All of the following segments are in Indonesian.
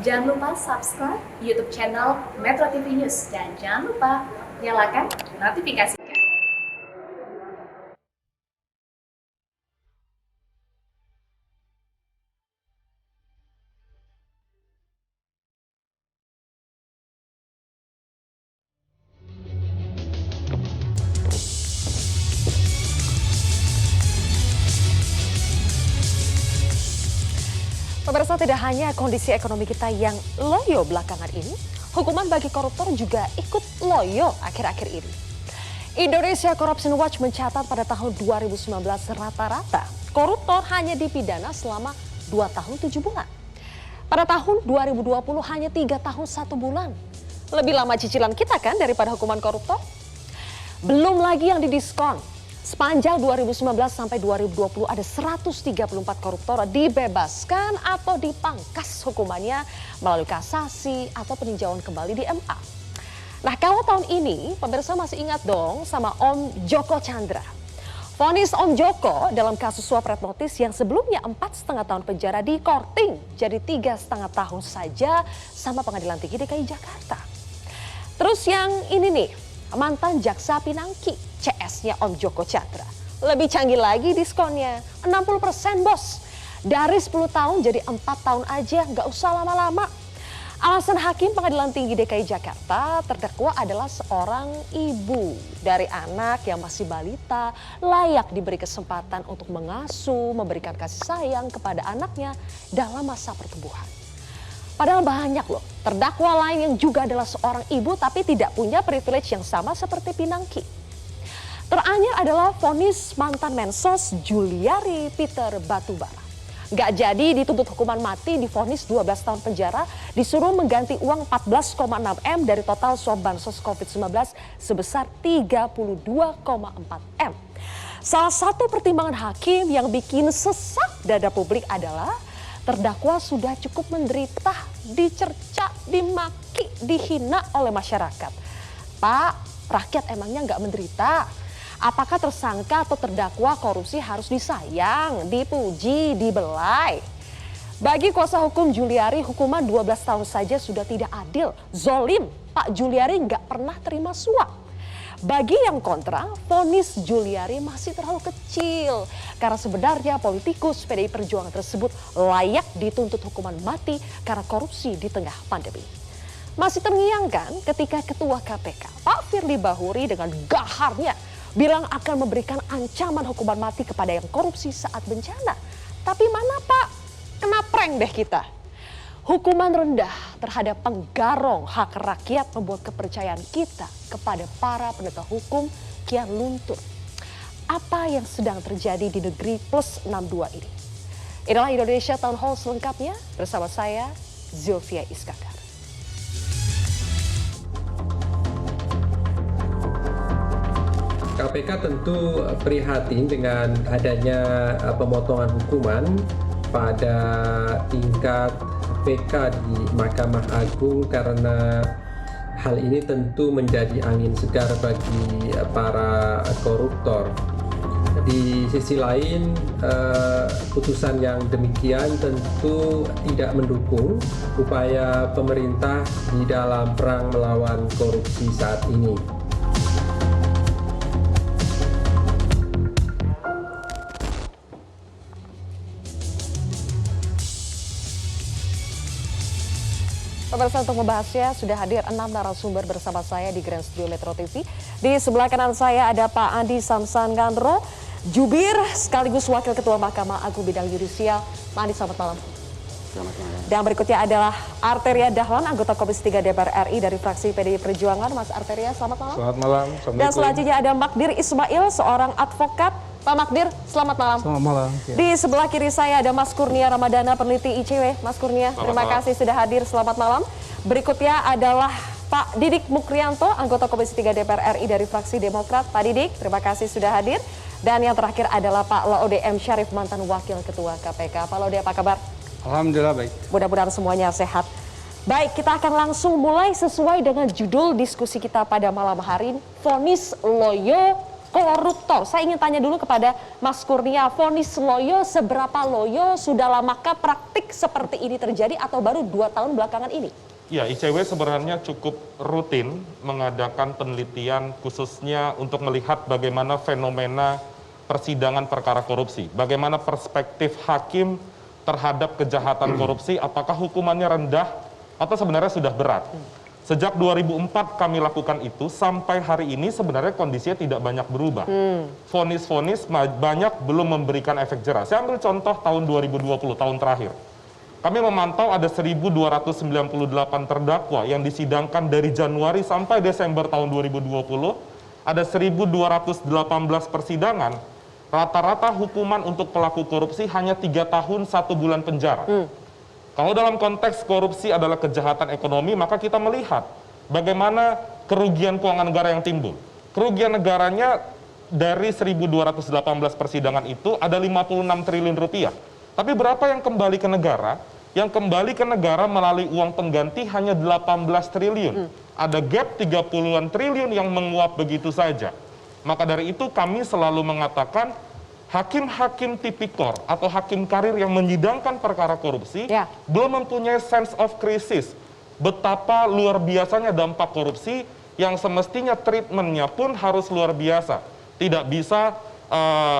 Jangan lupa subscribe YouTube channel Metro TV News dan jangan lupa nyalakan notifikasi. Pemirsa, tidak hanya kondisi ekonomi kita yang loyo belakangan ini, hukuman bagi koruptor juga ikut loyo akhir-akhir ini. Indonesia Corruption Watch mencatat pada tahun 2019 rata-rata koruptor hanya dipidana selama 2 tahun 7 bulan. Pada tahun 2020 hanya 3 tahun 1 bulan. Lebih lama cicilan kita kan daripada hukuman koruptor? Belum lagi yang didiskon. Sepanjang 2019 sampai 2020 ada 134 koruptor dibebaskan atau dipangkas hukumannya melalui kasasi atau peninjauan kembali di MA. Nah, kalau tahun ini pemirsa masih ingat dong sama Om Joko Chandra. Vonis Om Joko dalam kasus suap red notice yang sebelumnya 4,5 tahun penjara dikorting jadi 3,5 tahun saja sama Pengadilan Tinggi DKI Jakarta. Terus yang ini nih, mantan Jaksa Pinangki, CS-nya Om Joko Chandra. Lebih canggih lagi diskonnya, 60% bos. Dari 10 tahun jadi 4 tahun aja, nggak usah lama-lama. Alasan Hakim Pengadilan Tinggi DKI Jakarta, terdakwa adalah seorang ibu dari anak yang masih balita, layak diberi kesempatan untuk mengasuh, memberikan kasih sayang kepada anaknya dalam masa pertumbuhan. Padahal banyak loh terdakwa lain yang juga adalah seorang ibu tapi tidak punya privilege yang sama seperti Pinangki. Teranyar adalah vonis mantan Mensos Juliari Peter Batubara. Gak jadi dituntut hukuman mati, divonis 12 tahun penjara, disuruh mengganti uang 14,6 M dari total suap bansos COVID-19 sebesar 32,4 M. Salah satu pertimbangan hakim yang bikin sesak dada publik adalah terdakwa sudah cukup menderita, dicerca, dimaki, dihina oleh masyarakat. Pak, rakyat emangnya nggak menderita? Apakah tersangka atau terdakwa korupsi harus disayang, dipuji, dibelai? Bagi kuasa hukum Juliari, hukuman 12 tahun saja sudah tidak adil. Zolim, Pak Juliari nggak pernah terima suap. Bagi yang kontra, vonis Juliari masih terlalu kecil. Karena sebenarnya politikus PDI Perjuangan tersebut layak dituntut hukuman mati karena korupsi di tengah pandemi. Masih terngiang kan ketika Ketua KPK, Pak Firly Bahuri dengan gaharnya bilang akan memberikan ancaman hukuman mati kepada yang korupsi saat bencana. Tapi mana Pak? Kena prank deh kita. Hukuman rendah terhadap penggarong hak rakyat membuat kepercayaan kita kepada para penegak hukum kian luntur. Apa yang sedang terjadi di negeri plus 62 ini? Inilah Indonesia Town Hall selengkapnya bersama saya, Zulfia Iskandar. KPK tentu prihatin dengan adanya pemotongan hukuman pada tingkat PK di Mahkamah Agung karena hal ini tentu menjadi angin segar bagi para koruptor. Di sisi lain, putusan yang demikian tentu tidak mendukung upaya pemerintah di dalam perang melawan korupsi saat ini. Pemirsa, untuk membahasnya sudah hadir 6 narasumber bersama saya di Grand Studio Metro TV. Di sebelah kanan saya ada Pak Andi Samsan Gandro, Jubir sekaligus Wakil Ketua Mahkamah Agung Bidang Yudisial. Pak Andi, selamat malam. Selamat malam. Dan berikutnya adalah Arteria Dahlan, anggota Komisi 3 DPR RI dari fraksi PDI Perjuangan. Mas Arteria, selamat malam. Selamat malam. Dan selanjutnya ada Magdir Ismail, seorang advokat. Pak Magdir, selamat malam. Selamat malam. Ya. Di sebelah kiri saya ada Mas Kurnia Ramadana, peneliti ICW. Mas Kurnia, terima kasih sudah hadir. Selamat malam. Berikutnya adalah Pak Didik Mukrianto, anggota Komisi 3 DPR RI dari fraksi Demokrat. Pak Didik, terima kasih sudah hadir. Dan yang terakhir adalah Pak Laude M. Syarif, mantan Wakil Ketua KPK. Pak Laude, apa kabar? Alhamdulillah baik. Mudah-mudahan semuanya sehat. Baik, kita akan langsung mulai sesuai dengan judul diskusi kita pada malam hari ini. Vonis loyo koruptor. Saya ingin tanya dulu kepada Mas Kurnia, vonis loyo seberapa loyo, sudah lamakah praktik seperti ini terjadi atau baru 2 tahun belakangan ini? Ya, ICW sebenarnya cukup rutin mengadakan penelitian khususnya untuk melihat bagaimana fenomena persidangan perkara korupsi. Bagaimana perspektif hakim terhadap kejahatan korupsi, apakah hukumannya rendah atau sebenarnya sudah berat. Sejak 2004 kami lakukan itu, sampai hari ini sebenarnya kondisinya tidak banyak berubah. Vonis-vonis banyak belum memberikan efek jera. Saya ambil contoh tahun 2020, tahun terakhir. Kami memantau ada 1.298 terdakwa yang disidangkan dari Januari sampai Desember tahun 2020. Ada 1.218 persidangan. Rata-rata hukuman untuk pelaku korupsi hanya 3 tahun 1 bulan penjara. Kalau dalam konteks korupsi adalah kejahatan ekonomi, maka kita melihat bagaimana kerugian keuangan negara yang timbul. Kerugian negaranya dari 1.218 persidangan itu ada 56 triliun rupiah. Tapi berapa yang kembali ke negara? Yang kembali ke negara melalui uang pengganti hanya 18 triliun. Ada gap 30-an triliun yang menguap begitu saja. Maka dari itu kami selalu mengatakan hakim-hakim tipikor atau hakim karir yang menyidangkan perkara korupsi belum mempunyai sense of crisis. Betapa luar biasanya dampak korupsi yang semestinya treatmentnya pun harus luar biasa. Tidak bisa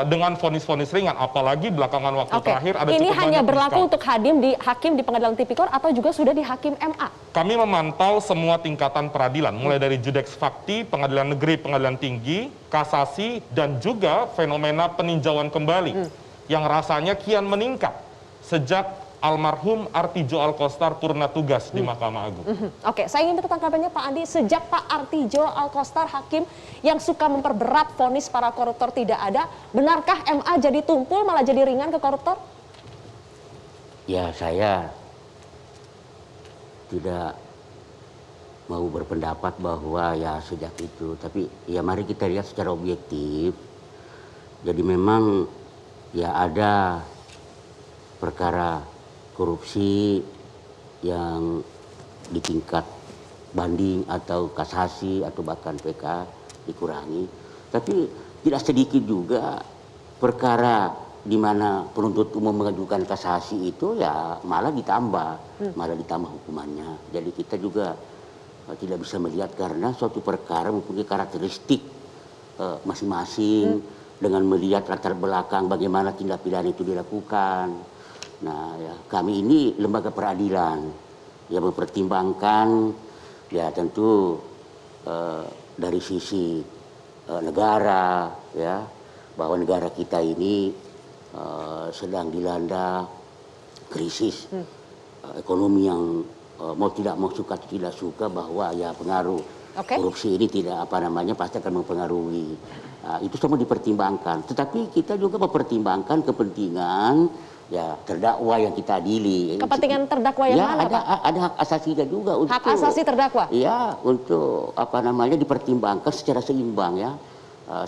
dengan vonis-vonis ringan, apalagi belakangan waktu terakhir ada ini cukup hanya banyak berlaku diskon. untuk hakim di pengadilan tipikor atau juga sudah di hakim MA? Kami memantau semua tingkatan peradilan, mulai dari judeks fakti, pengadilan negeri, pengadilan tinggi, kasasi, dan juga fenomena peninjauan kembali yang rasanya kian meningkat sejak almarhum Artijo Alkostar purna tugas di Mahkamah Agung. Oke, saya ingin minta tanggapannya Pak Andi. Sejak Pak Artijo Alkostar hakim yang suka memperberat vonis para koruptor tidak ada, benarkah MA jadi tumpul malah jadi ringan ke koruptor? Ya, saya tidak mau berpendapat bahwa ya sejak itu, tapi ya mari kita lihat secara objektif. Jadi memang ya ada perkara korupsi yang di tingkat banding atau kasasi atau bahkan PK dikurangi, tapi tidak sedikit juga perkara di mana penuntut umum mengajukan kasasi itu ya malah ditambah hukumannya. Jadi kita juga tidak bisa melihat karena suatu perkara mempunyai karakteristik masing-masing dengan melihat latar belakang bagaimana tindak pidana itu dilakukan. Nah, ya, kami ini lembaga peradilan yang mempertimbangkan ya tentu dari sisi negara ya bahwa negara kita ini sedang dilanda krisis ekonomi yang mau suka atau tidak suka bahwa ya pengaruh korupsi ini pasti akan mempengaruhi. Itu semua dipertimbangkan. Tetapi kita juga mempertimbangkan kepentingan ya terdakwa yang kita adili. Kepentingan terdakwa yang mana, Pak? Ada hak asasinya juga untuk hak asasi terdakwa. Ya, untuk dipertimbangkan secara seimbang ya.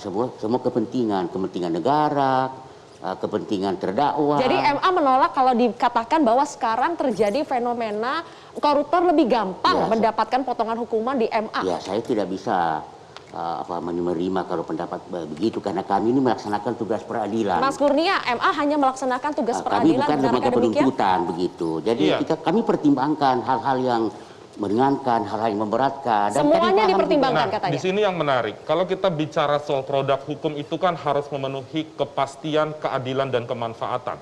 Semua kepentingan negara, kepentingan terdakwa. Jadi MA menolak kalau dikatakan bahwa sekarang terjadi fenomena koruptor lebih gampang mendapatkan potongan hukuman di MA. Ya, saya tidak bisa menerima kalau pendapat begitu karena kami ini melaksanakan tugas peradilan. Mas Kurnia, MA hanya melaksanakan tugas peradilan. Kami bukan lembaga penuntutan begitu. Jadi kami pertimbangkan hal-hal yang meringankan, hal-hal yang memberatkan. Dan semuanya dipertimbangkan katanya. Di sini yang menarik, kalau kita bicara soal produk hukum itu kan harus memenuhi kepastian, keadilan, dan kemanfaatan.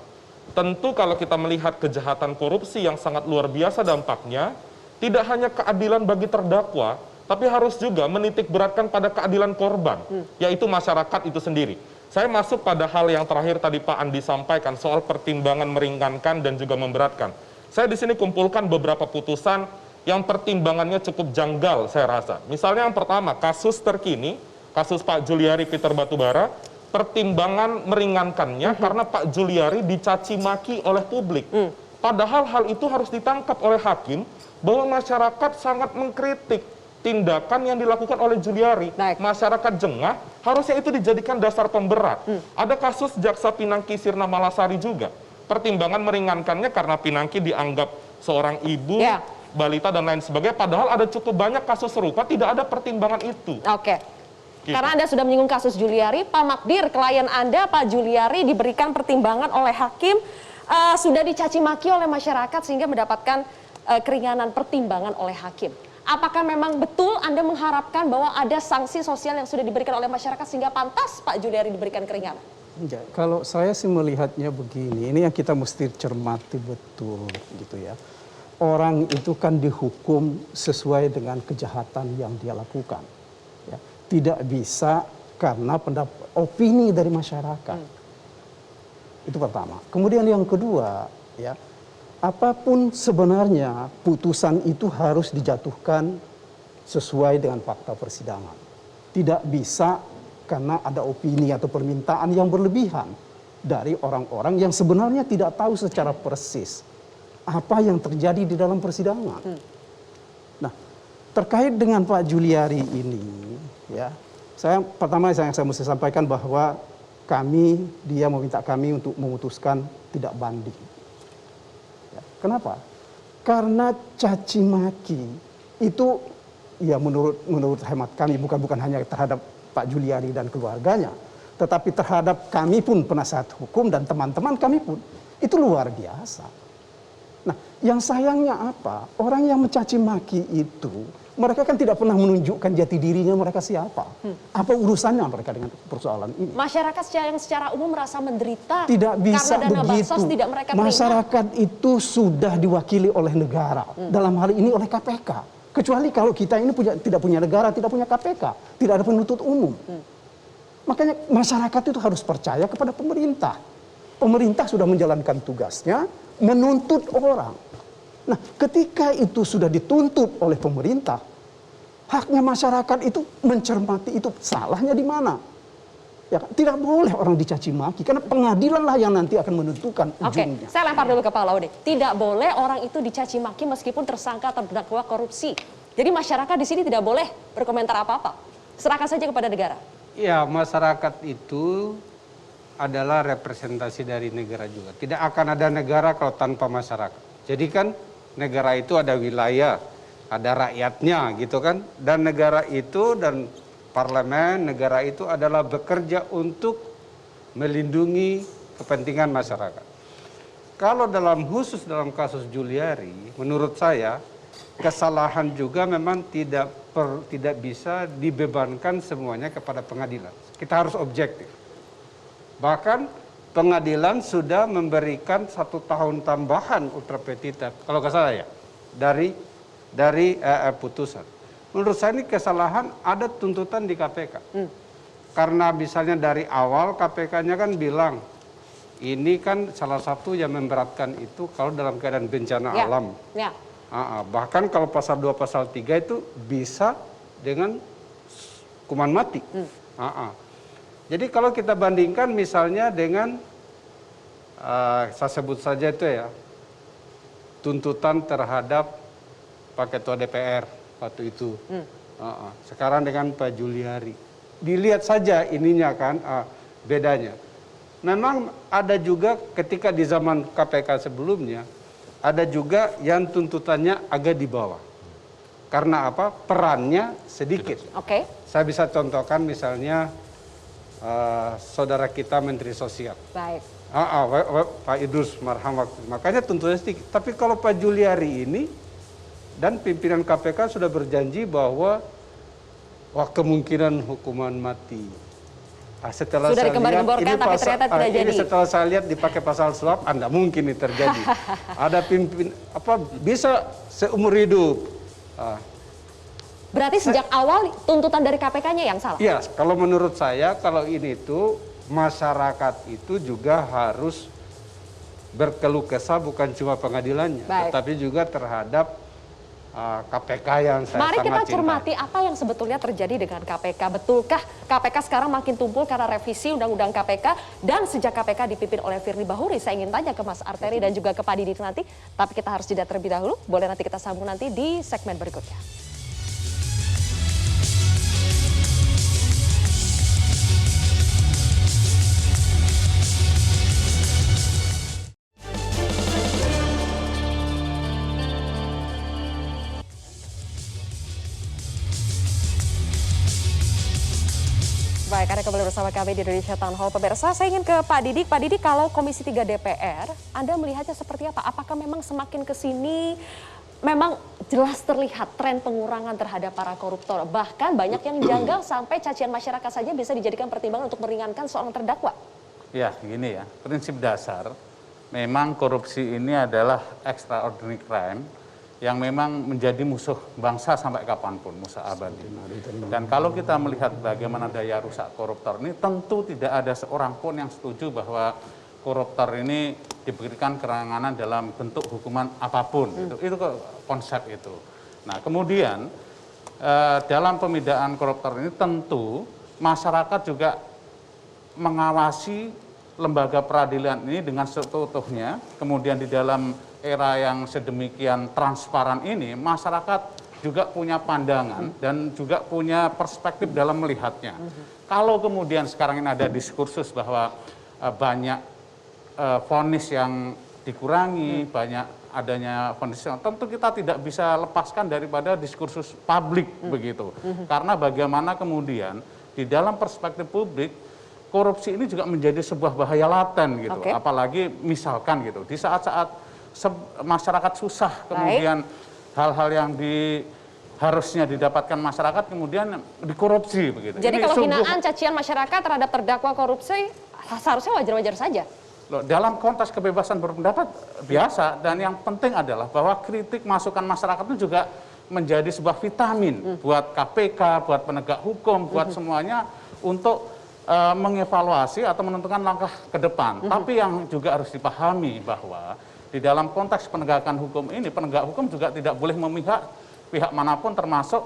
Tentu kalau kita melihat kejahatan korupsi yang sangat luar biasa dampaknya, tidak hanya keadilan bagi terdakwa, tapi harus juga menitik beratkan pada keadilan korban, yaitu masyarakat itu sendiri. Saya masuk pada hal yang terakhir tadi Pak Andi sampaikan soal pertimbangan meringankan dan juga memberatkan. Saya di sini kumpulkan beberapa putusan yang pertimbangannya cukup janggal saya rasa. Misalnya yang pertama, kasus terkini, kasus Pak Juliari Peter Batubara, pertimbangan meringankannya karena Pak Juliari dicaci maki oleh publik. Padahal hal itu harus ditangkap oleh hakim bahwa masyarakat sangat mengkritik tindakan yang dilakukan oleh Juliari. Masyarakat jengah, harusnya itu dijadikan dasar pemberat. Ada kasus Jaksa Pinangki Sirna Malasari juga. Pertimbangan meringankannya karena Pinangki dianggap seorang ibu, balita dan lain sebagainya. Padahal ada cukup banyak kasus serupa, tidak ada pertimbangan itu. Karena Anda sudah menyinggung kasus Juliari, Pak Magdir, klien Anda, Pak Juliari, diberikan pertimbangan oleh hakim, sudah dicaci maki oleh masyarakat sehingga mendapatkan keringanan pertimbangan oleh hakim. Apakah memang betul Anda mengharapkan bahwa ada sanksi sosial yang sudah diberikan oleh masyarakat sehingga pantas Pak Juliari diberikan keringanan? Ya, kalau saya sih melihatnya begini, ini yang kita mesti cermati betul gitu ya. Orang itu kan dihukum sesuai dengan kejahatan yang dia lakukan. Ya. Tidak bisa karena opini dari masyarakat. Itu pertama. Kemudian yang kedua, ya, apapun sebenarnya putusan itu harus dijatuhkan sesuai dengan fakta persidangan. Tidak bisa karena ada opini atau permintaan yang berlebihan dari orang-orang yang sebenarnya tidak tahu secara persis apa yang terjadi di dalam persidangan. Nah, terkait dengan Pak Juliari ini, ya, pertama yang saya mesti sampaikan bahwa dia meminta kami untuk memutuskan tidak banding. Ya, kenapa? Karena caci maki itu, ya menurut hemat kami bukan hanya terhadap Pak Juliari dan keluarganya, tetapi terhadap kami pun penasihat hukum dan teman-teman kami pun, itu luar biasa. Nah, yang sayangnya apa? Orang yang mencaci maki itu, mereka kan tidak pernah menunjukkan jati dirinya mereka siapa. Apa urusannya mereka dengan persoalan ini? Masyarakat yang secara umum merasa menderita Tidak bisa karena dana begitu. bansos tidak mereka terima. Masyarakat itu sudah diwakili oleh negara, dalam hal ini oleh KPK. Kecuali kalau kita ini tidak punya negara, tidak punya KPK, tidak ada penuntut umum. Makanya masyarakat itu harus percaya kepada pemerintah. Pemerintah sudah menjalankan tugasnya, menuntut orang. Nah, ketika itu sudah dituntut oleh pemerintah, haknya masyarakat itu mencermati itu salahnya di mana. Ya, tidak boleh orang dicaci maki, karena pengadilan lah yang nanti akan menentukan ujungnya. Oke, saya lempar dulu ke Pak Laude. Tidak boleh orang itu dicaci maki meskipun tersangka terdakwa korupsi. Jadi masyarakat di sini tidak boleh berkomentar apa-apa. Serahkan saja kepada negara. Ya, masyarakat itu adalah representasi dari negara juga. Tidak akan ada negara kalau tanpa masyarakat. Jadi kan negara itu ada wilayah, ada rakyatnya gitu kan. Dan negara itu dan parlemen, negara itu adalah bekerja untuk melindungi kepentingan masyarakat. Kalau khusus dalam kasus Juliari, menurut saya kesalahan juga memang tidak bisa dibebankan semuanya kepada pengadilan. Kita harus objektif. Bahkan pengadilan sudah memberikan 1 tahun tambahan ultra petita, kalau nggak salah ya, dari putusan. Menurut saya ini kesalahan, ada tuntutan di KPK. Karena misalnya dari awal KPK-nya kan bilang, ini kan salah satu yang memberatkan itu kalau dalam keadaan bencana alam. Ya. Bahkan kalau pasal 2, pasal 3 itu bisa dengan hukuman mati. Jadi kalau kita bandingkan misalnya dengan, saya sebut saja itu ya, tuntutan terhadap Pak Ketua DPR waktu itu. Sekarang dengan Pak Juliari. Dilihat saja ininya kan, bedanya. Memang ada juga ketika di zaman KPK sebelumnya, ada juga yang tuntutannya agak di bawah. Karena apa? Perannya sedikit. Oke. Saya bisa contohkan misalnya saudara kita Menteri Sosial. Baik. Pak Idrus Marham waktu. Makanya tuntutannya sedikit. Tapi kalau Pak Juliari ini dan pimpinan KPK sudah berjanji bahwa kemungkinan hukuman mati. Setelah sudah saya lihat ini tapi ternyata tidak jadi. Setelah saya lihat dipakai pasal suap, Anda mungkin ini terjadi. Ada bisa seumur hidup. Berarti sejak awal tuntutan dari KPK-nya yang salah? Iya, kalau menurut saya kalau ini tuh masyarakat itu juga harus berkeluh kesah bukan cuma pengadilannya, tetapi juga terhadap KPK yang saya Mari sangat kita cintai. cermati apa yang sebetulnya terjadi dengan KPK. Betulkah KPK sekarang makin tumpul karena revisi Undang-Undang KPK? Dan sejak KPK dipimpin oleh Firly Bahuri, saya ingin tanya ke Mas Arteri dan juga ke Pak Didi nanti. Tapi kita harus jeda terlebih dahulu. Boleh nanti kita sambung nanti di segmen berikutnya. Baik, Anda kembali bersama kami di Indonesia Town Hall. Pemirsa, saya ingin ke Pak Didik. Pak Didik, kalau Komisi 3 DPR, Anda melihatnya seperti apa? Apakah memang semakin ke sini memang jelas terlihat tren pengurangan terhadap para koruptor? Bahkan banyak yang janggal sampai cacian masyarakat saja bisa dijadikan pertimbangan untuk meringankan seorang terdakwa. Ya, gini ya, prinsip dasar memang korupsi ini adalah extraordinary crime yang memang menjadi musuh bangsa sampai kapanpun, musuh abadi. Dan kalau kita melihat bagaimana daya rusak koruptor ini, tentu tidak ada seorang pun yang setuju bahwa koruptor ini diberikan keringanan dalam bentuk hukuman apapun. Itu konsep itu. Nah, kemudian dalam pemidaan koruptor ini tentu masyarakat juga mengawasi lembaga peradilan ini dengan seutuhnya. Kemudian di dalam era yang sedemikian transparan ini, masyarakat juga punya pandangan dan juga punya perspektif dalam melihatnya. Kalau kemudian sekarang ini ada diskursus bahwa banyak vonis yang dikurangi, banyak adanya vonis yang tentu kita tidak bisa lepaskan daripada diskursus publik begitu. Karena bagaimana kemudian di dalam perspektif publik, korupsi ini juga menjadi sebuah bahaya laten gitu. Apalagi misalkan gitu, di saat-saat masyarakat susah, kemudian hal-hal yang harusnya didapatkan masyarakat kemudian dikorupsi begitu. Jadi kalau hinaan cacian masyarakat terhadap terdakwa korupsi seharusnya wajar-wajar saja. Loh, dalam konteks kebebasan berpendapat biasa, dan yang penting adalah bahwa kritik masukan masyarakat itu juga menjadi sebuah vitamin buat KPK, buat penegak hukum, buat semuanya untuk mengevaluasi atau menentukan langkah ke depan. Tapi yang juga harus dipahami bahwa di dalam konteks penegakan hukum ini, penegak hukum juga tidak boleh memihak pihak manapun termasuk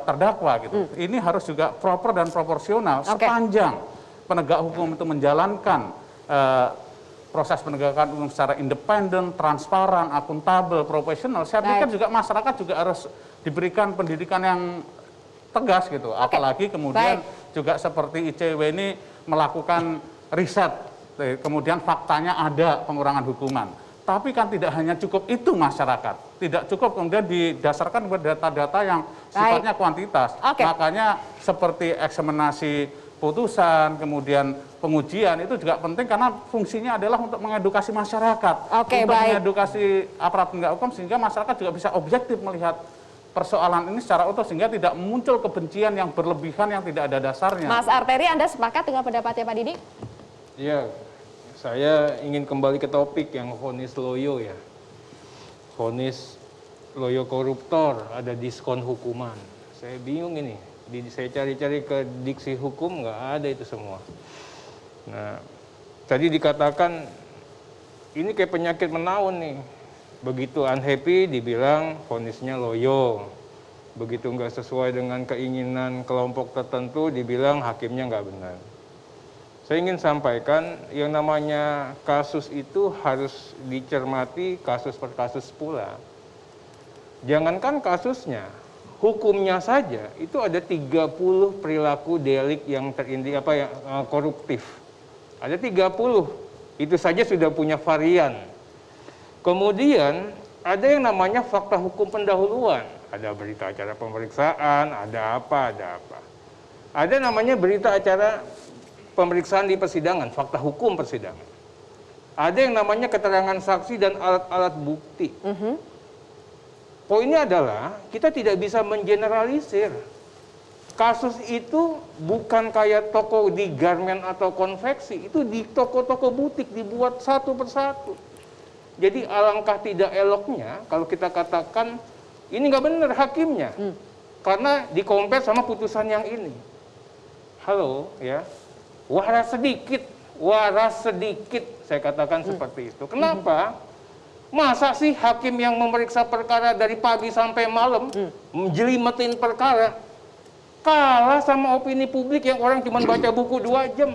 terdakwa gitu. Ini harus juga proper dan proporsional sepanjang penegak hukum itu menjalankan proses penegakan hukum secara independen, transparan, akuntabel, profesional. Saya pikir juga masyarakat juga harus diberikan pendidikan yang tegas gitu. Apalagi kemudian juga seperti ICW ini melakukan riset, kemudian faktanya ada pengurangan hukuman. Tapi kan tidak hanya cukup itu masyarakat, tidak cukup kemudian didasarkan pada data-data yang sifatnya kuantitas. Makanya seperti eksaminasi putusan, kemudian pengujian itu juga penting karena fungsinya adalah untuk mengedukasi masyarakat, untuk mengedukasi aparat penegak hukum sehingga masyarakat juga bisa objektif melihat persoalan ini secara utuh sehingga tidak muncul kebencian yang berlebihan yang tidak ada dasarnya. Mas Arteri, Anda sepakat dengan pendapatnya Pak Didik? Iya, saya ingin kembali ke topik yang vonis loyo ya. Vonis loyo koruptor, ada diskon hukuman. Saya bingung ini, saya cari-cari ke diksi hukum nggak ada itu semua. Nah, tadi dikatakan ini kayak penyakit menaun nih. Begitu unhappy dibilang vonisnya loyo. Begitu nggak sesuai dengan keinginan kelompok tertentu dibilang hakimnya nggak benar. Saya ingin sampaikan yang namanya kasus itu harus dicermati kasus per kasus pula. Jangankan kasusnya, hukumnya saja itu ada 30 perilaku delik yang koruptif. Ada 30. Itu saja sudah punya varian. Kemudian ada yang namanya fakta hukum pendahuluan. Ada berita acara pemeriksaan, ada apa. Ada namanya berita acara pemeriksaan di persidangan, fakta hukum persidangan. Ada yang namanya keterangan saksi dan alat-alat bukti. Poinnya adalah kita tidak bisa mengeneralisir. Kasus itu bukan kayak toko di garmen atau konveksi, itu di toko-toko butik dibuat satu persatu. Jadi alangkah tidak eloknya kalau kita katakan ini nggak benar hakimnya, karena dikompar sama putusan yang ini. Halo ya, waras sedikit, saya katakan seperti itu. Kenapa? Masa sih hakim yang memeriksa perkara dari pagi sampai malam, menjelimetin perkara, kalah sama opini publik yang orang cuma baca buku 2 jam,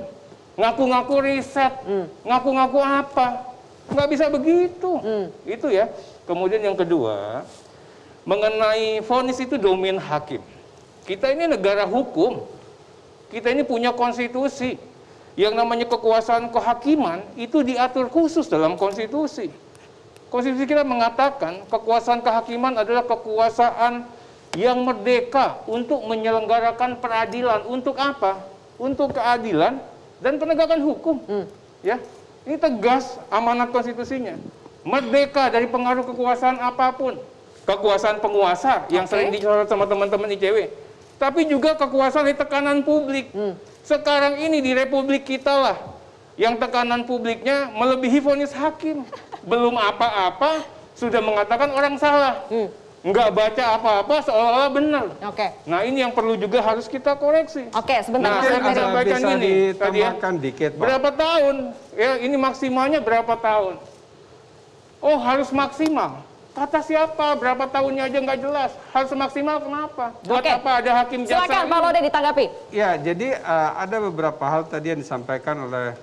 ngaku-ngaku riset, ngaku-ngaku apa. Nggak bisa begitu. Itu ya. Kemudian yang kedua, mengenai vonis itu domain hakim. Kita ini negara hukum. Kita ini punya konstitusi. Yang namanya kekuasaan kehakiman itu diatur khusus dalam konstitusi. Konstitusi kita mengatakan kekuasaan kehakiman adalah kekuasaan yang merdeka untuk menyelenggarakan peradilan. Untuk apa? untuk keadilan dan penegakan hukum. Ya, ini tegas amanat konstitusinya. Merdeka dari pengaruh kekuasaan apapun. Kekuasaan penguasa yang sering disorot sama teman-teman ICW. Tapi juga kekuasaan di tekanan publik. Sekarang ini di republik kita lah yang tekanan publiknya melebihi vonis hakim. Belum apa-apa sudah mengatakan orang salah. Nggak baca apa-apa seolah-olah benar. Nah ini yang perlu juga harus kita koreksi. Sebentar. Nah, saya akan sampaikan bisa gini tadi ya. ditambahkan dikit, Pak. Berapa tahun? Ya, ini maksimalnya berapa tahun? Oh, harus maksimal. Kata siapa? Berapa tahunnya aja nggak jelas. Harus maksimal kenapa? Buat apa ada hakim jaksa? Silakan Pak Laude ditanggapi. Ya, jadi ada beberapa hal tadi yang disampaikan oleh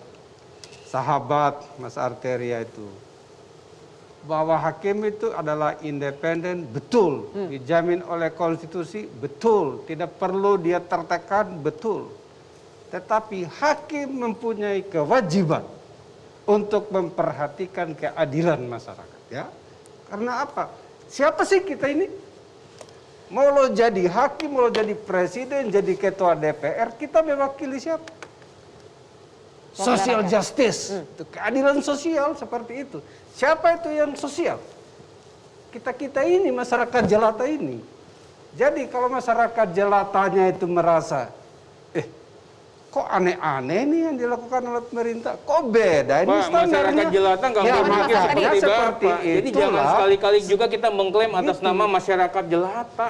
sahabat Mas Arteria itu. Bahwa hakim itu adalah independen, betul. Dijamin oleh konstitusi, betul. Tidak perlu dia tertekan, betul. Tetapi hakim mempunyai kewajiban untuk memperhatikan keadilan masyarakat. Ya, karena apa? Siapa sih kita ini? Mau lo jadi hakim, mau lo jadi presiden, jadi ketua DPR, kita mewakili siapa? Social justice, itu keadilan sosial seperti itu. Siapa itu yang sosial? Kita ini, masyarakat jelata ini. Jadi kalau masyarakat jelatanya itu merasa, kok aneh-aneh nih yang dilakukan oleh pemerintah, kok beda ini Pak, standarnya. masyarakat jelata nggak Ya, mau berpikir makanya seperti seperti Bapak. Jadi itulah. jangan sekali-kali juga kita mengklaim atas nama masyarakat jelata.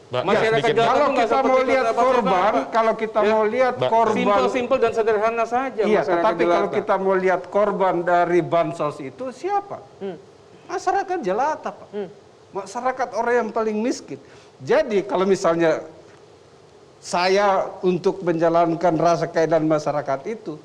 Masyarakat jelata Kalau nggak kita seperti mau lihat kata korban, Bapak. kalau kita mau lihat korban, Simpel-simpel dan sederhana saja iya, masyarakat tetapi jelata. kalau kita mau lihat korban dari bansos itu siapa? Masyarakat jelata, Pak. Masyarakat orang yang paling miskin. Jadi kalau misalnya saya untuk menjalankan rasa keadilan masyarakat itu,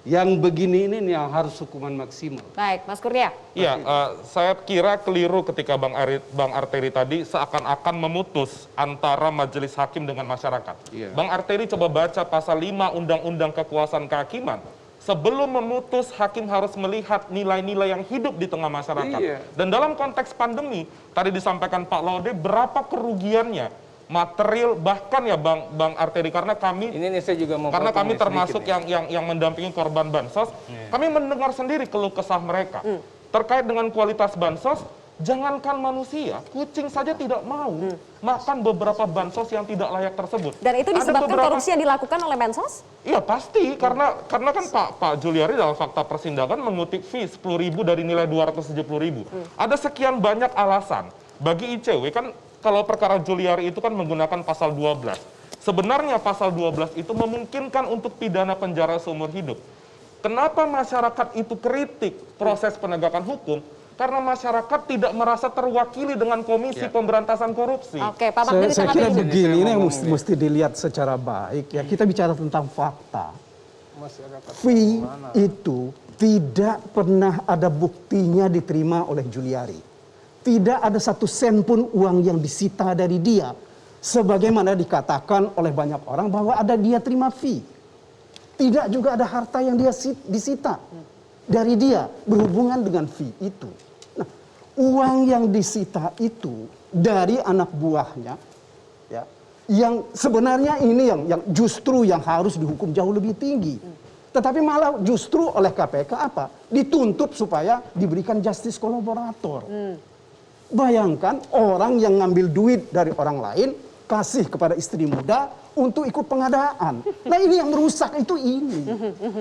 yang begini ini nih yang harus hukuman maksimal. Baik, Mas Kurnia. Iya, saya kira keliru ketika Bang Arteri tadi seakan-akan memutus antara majelis hakim dengan masyarakat. Iya. Bang Arteri coba baca pasal 5 Undang-Undang Kekuasaan Kehakiman. Sebelum memutus, hakim harus melihat nilai-nilai yang hidup di tengah masyarakat. Iya. Dan dalam konteks pandemi, tadi disampaikan Pak Laude, berapa kerugiannya? Material, bahkan ya Bang Arteri, karena kami Ini saya juga mau karena potong kami nih, termasuk sedikit nih. yang mendampingi korban bansos, kami mendengar sendiri keluh kesah mereka terkait dengan kualitas bansos. Jangankan manusia, kucing saja tidak mau makan beberapa bansos yang tidak layak tersebut. Dan itu Ada disebabkan beberapa- korupsi yang dilakukan oleh Mensos? Iya pasti, karena kan Pak Juliari dalam fakta persidangan mengutip fee 10.000 dari nilai 270.000. Ada sekian banyak alasan bagi ICW kan. Kalau perkara Juliari itu kan menggunakan pasal 12. Sebenarnya pasal 12 itu memungkinkan untuk pidana penjara seumur hidup. Kenapa masyarakat itu kritik proses penegakan hukum? Karena masyarakat tidak merasa terwakili dengan Komisi Pemberantasan Korupsi. Oke, Pak Saya Magdir kira ditanggapi. begini, ini yang mesti dilihat secara baik. Ya, kita bicara tentang fakta. Fee itu tidak pernah ada buktinya diterima oleh Juliari. Tidak ada satu sen pun uang yang disita dari dia. Sebagaimana dikatakan oleh banyak orang bahwa ada dia terima fee. Tidak juga ada harta yang dia disita dari dia berhubungan dengan fee itu. Nah, uang yang disita itu dari anak buahnya, ya, yang sebenarnya ini yang justru yang harus dihukum jauh lebih tinggi. Tetapi malah justru oleh KPK apa? Dituntut supaya diberikan justice kolaborator. Bayangkan orang yang ngambil duit dari orang lain, kasih kepada istri muda untuk ikut pengadaan. Nah ini yang merusak itu ini.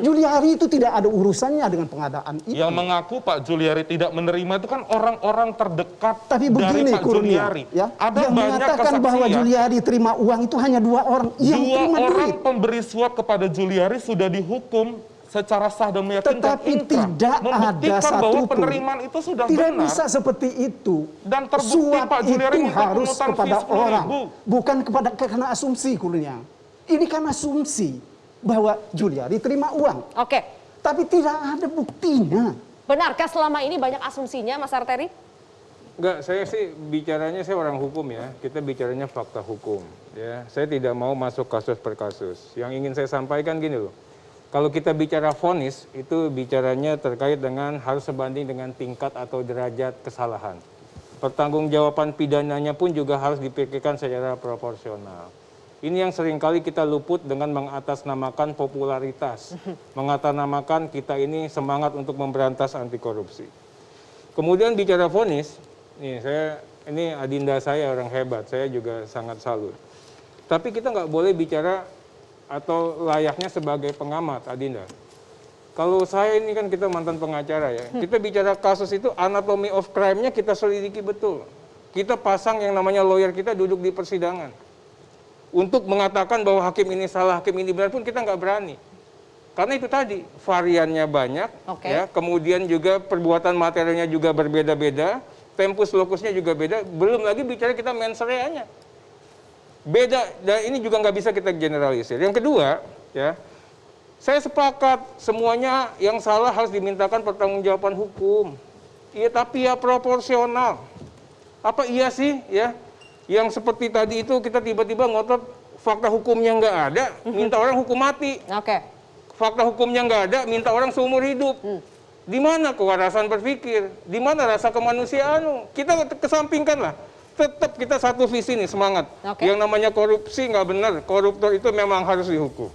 Juliari itu tidak ada urusannya dengan pengadaan itu. Yang mengaku Pak Juliari tidak menerima itu kan orang-orang terdekat Tapi dari begini Pak Kurnia, Juliari. ya, Ada yang banyak mengatakan bahwa kesaksian. Juliari terima uang itu hanya 2 orang yang Dua terima orang duit. pemberi suap kepada Juliari sudah dihukum secara sah dan meyakinkan. Tetapi inkrah, tidak ada membuktikan bahwa satupun. penerimaan itu sudah Tidak benar. bisa seperti itu. Dan terbukti Suap Pak Juliari itu minta harus pungutan kepada fee 10.000. orang, bukan karena asumsi Kurnia. Ini kan asumsi bahwa Juliari terima uang, Oke, tapi tidak ada buktinya. benarkah selama ini banyak asumsinya, Mas Arteri? Enggak, saya sih bicaranya, saya orang hukum ya, kita bicaranya fakta hukum. Ya, saya tidak mau masuk kasus per kasus. Yang ingin saya sampaikan gini loh, kalau kita bicara vonis, itu bicaranya terkait dengan harus sebanding dengan tingkat atau derajat kesalahan. Pertanggungjawaban pidananya pun juga harus dipikirkan secara proporsional. Ini yang seringkali kita luput dengan mengatasnamakan popularitas, mengatasnamakan kita ini semangat untuk memberantas anti korupsi. Kemudian bicara vonis, ini adinda saya orang hebat, saya juga sangat salut. Tapi kita nggak boleh bicara atau layaknya sebagai pengamat, adinda. Kalau saya ini kan kita mantan pengacara ya, kita bicara kasus itu anatomy of crime-nya kita selidiki betul. Kita pasang yang namanya lawyer kita duduk di persidangan. Untuk mengatakan bahwa hakim ini salah, hakim ini benar pun kita nggak berani. Karena itu tadi, variannya banyak, ya, kemudian juga perbuatan materialnya juga berbeda-beda, tempus locusnya juga beda, belum lagi bicara kita mens rea-nya. Beda, dan ini juga nggak bisa kita generalisir. Yang kedua, ya, saya sepakat semuanya yang salah harus dimintakan pertanggungjawaban hukum. Iya, tapi ya proporsional. Apa iya sih, ya? Yang seperti tadi itu kita tiba-tiba ngotot fakta hukumnya nggak ada, minta orang hukum mati. Fakta hukumnya nggak ada, minta orang seumur hidup. Di mana kewarasan berpikir? Di mana rasa kemanusiaan? Kita kesampingkan lah. Tetap kita satu visi nih, semangat. Yang namanya korupsi nggak benar, koruptor itu memang harus dihukum.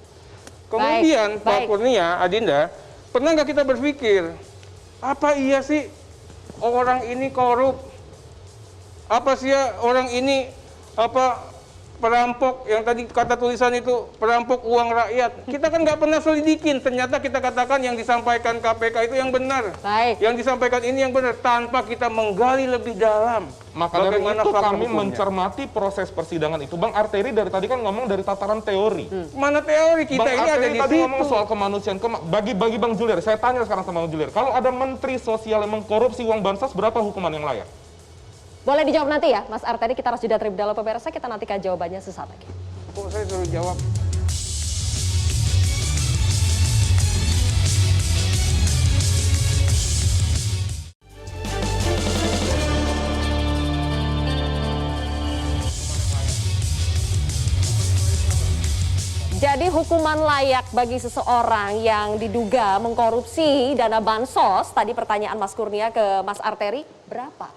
Kemudian Pak Kurnia, Adinda, pernah nggak kita berpikir, apa iya sih orang ini korup? Apa sih ya orang ini perampok yang tadi kata tulisan itu perampok uang rakyat? Kita kan nggak pernah selidikin. Ternyata kita katakan yang disampaikan KPK itu yang benar. Yang disampaikan ini yang benar tanpa kita menggali lebih dalam. Maka dari itu kami mencermati proses persidangan itu. Bang Arteri dari tadi kan ngomong dari tataran teori. Mana teori kita Bang ini Arteri ada di tadi situ. ngomong soal kemanusiaan. Bagi Bang Julier, saya tanya sekarang sama Bang Julier, kalau ada menteri sosial yang mengkorupsi uang bansos, berapa hukuman yang layak? Boleh dijawab nanti ya, Mas Arteri. Kita harus jeda terlebih dahulu pemirsa. Kita nantikan jawabannya sesaat lagi. Kok saya suruh jawab? Jadi hukuman layak bagi seseorang yang diduga mengkorupsi dana bansos, tadi pertanyaan Mas Kurnia ke Mas Arteri, berapa?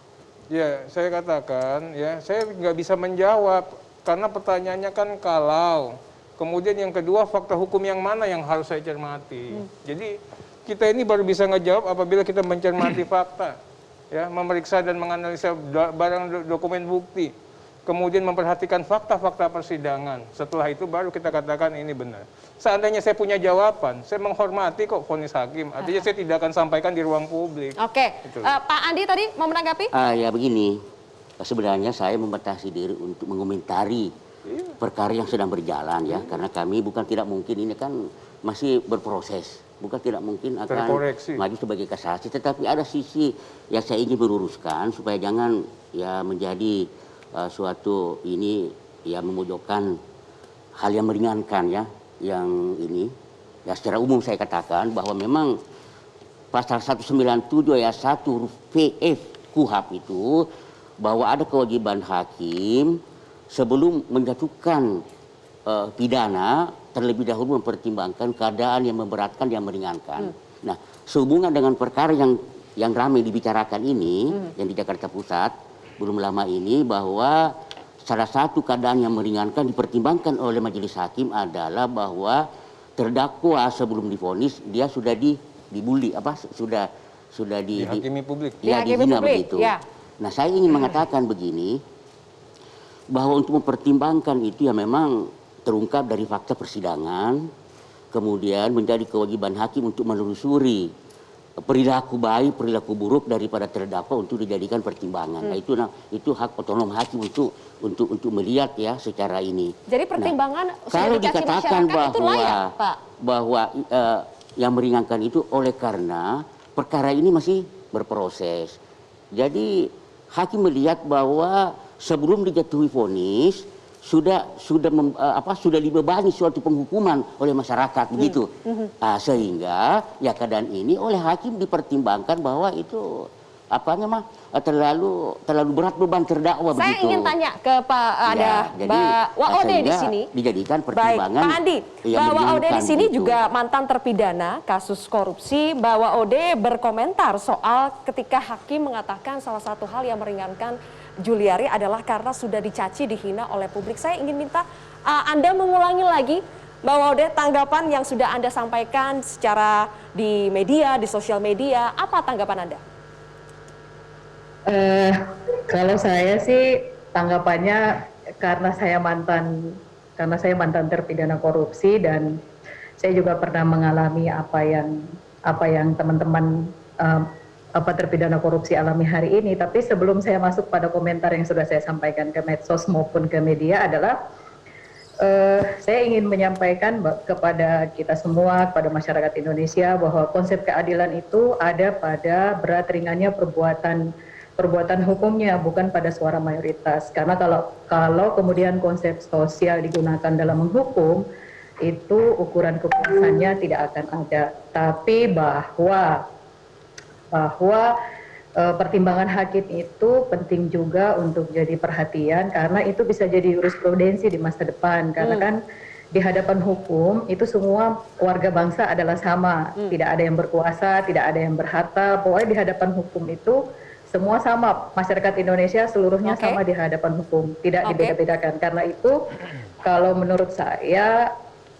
Ya, saya katakan, ya, saya nggak bisa menjawab karena pertanyaannya kan kalau. Kemudian yang kedua, fakta hukum yang mana yang harus saya cermati. Jadi kita ini baru bisa ngejawab apabila kita mencermati fakta, ya, memeriksa dan menganalisa barang dokumen bukti, kemudian memperhatikan fakta-fakta persidangan. Setelah itu baru kita katakan ini benar. Seandainya saya punya jawaban, saya menghormati kok vonis hakim. Artinya saya tidak akan sampaikan di ruang publik. Pak Andi tadi mau menanggapi? Ya begini, sebenarnya saya membatasi diri untuk mengomentari perkara yang sedang berjalan ya, karena kami bukan tidak mungkin ini kan masih berproses, bukan tidak mungkin akan maju sebagai kasasi, tetapi ada sisi yang saya ingin meluruskan supaya jangan ya menjadi suatu ini ya memojokkan hal yang meringankan ya, yang ini ya secara umum saya katakan bahwa memang pasal 197 ayat 1 huruf PF KUHP itu bahwa ada kewajiban hakim sebelum menjatuhkan pidana terlebih dahulu mempertimbangkan keadaan yang memberatkan yang meringankan. Nah, sehubungan dengan perkara yang ramai dibicarakan ini yang di Jakarta Pusat belum lama ini, bahwa salah satu keadaan yang meringankan dipertimbangkan oleh majelis hakim adalah bahwa terdakwa sebelum divonis dia sudah dibully sudah dihakimi publik. Ya, dihina begitu. Ya. Nah, saya ingin mengatakan begini, bahwa untuk mempertimbangkan itu ya memang terungkap dari fakta persidangan, kemudian menjadi kewajiban hakim untuk menelusuri perilaku baik, perilaku buruk daripada terdakwa untuk dijadikan pertimbangan. Nah, itu hak otonom hakim untuk melihat ya secara ini. Jadi pertimbangan kalau dikatakan bahwa itu layak, Pak, bahwa yang meringankan itu oleh karena perkara ini masih berproses. Jadi hakim melihat bahwa sebelum dijatuhi vonis sudah dibebani suatu penghukuman oleh masyarakat begitu. Sehingga ya keadaan ini oleh hakim dipertimbangkan bahwa itu terlalu berat beban terdakwa begitu. Saya ingin tanya ke Pak Mbak Waode di sini. Dijadikan pertimbangan. Baik, Pak Andi, Mbak Waode di sini juga mantan terpidana kasus korupsi. Mbak Waode berkomentar soal ketika hakim mengatakan salah satu hal yang meringankan Juliari adalah karena sudah dicaci, dihina oleh publik. Saya ingin minta Anda mengulangi lagi, Mbak Maude, tanggapan yang sudah Anda sampaikan secara di media, di sosial media. Apa tanggapan Anda? Kalau saya sih tanggapannya karena saya mantan terpidana korupsi dan saya juga pernah mengalami apa yang teman-teman terpidana korupsi alami hari ini. Tapi sebelum saya masuk pada komentar yang sudah saya sampaikan ke medsos maupun ke media adalah saya ingin menyampaikan kepada kita semua, kepada masyarakat Indonesia bahwa konsep keadilan itu ada pada berat ringannya perbuatan hukumnya, bukan pada suara mayoritas. Karena kalau kemudian konsep sosial digunakan dalam menghukum, itu ukuran kepuasannya tidak akan ada. Tapi bahwa pertimbangan hakim itu penting juga untuk jadi perhatian, karena itu bisa jadi jurisprudensi di masa depan. Karena kan di hadapan hukum itu semua warga bangsa adalah sama, tidak ada yang berkuasa, tidak ada yang berharta. Pokoknya di hadapan hukum itu semua sama, masyarakat Indonesia seluruhnya sama di hadapan hukum, tidak dibeda-bedakan. Karena itu kalau menurut saya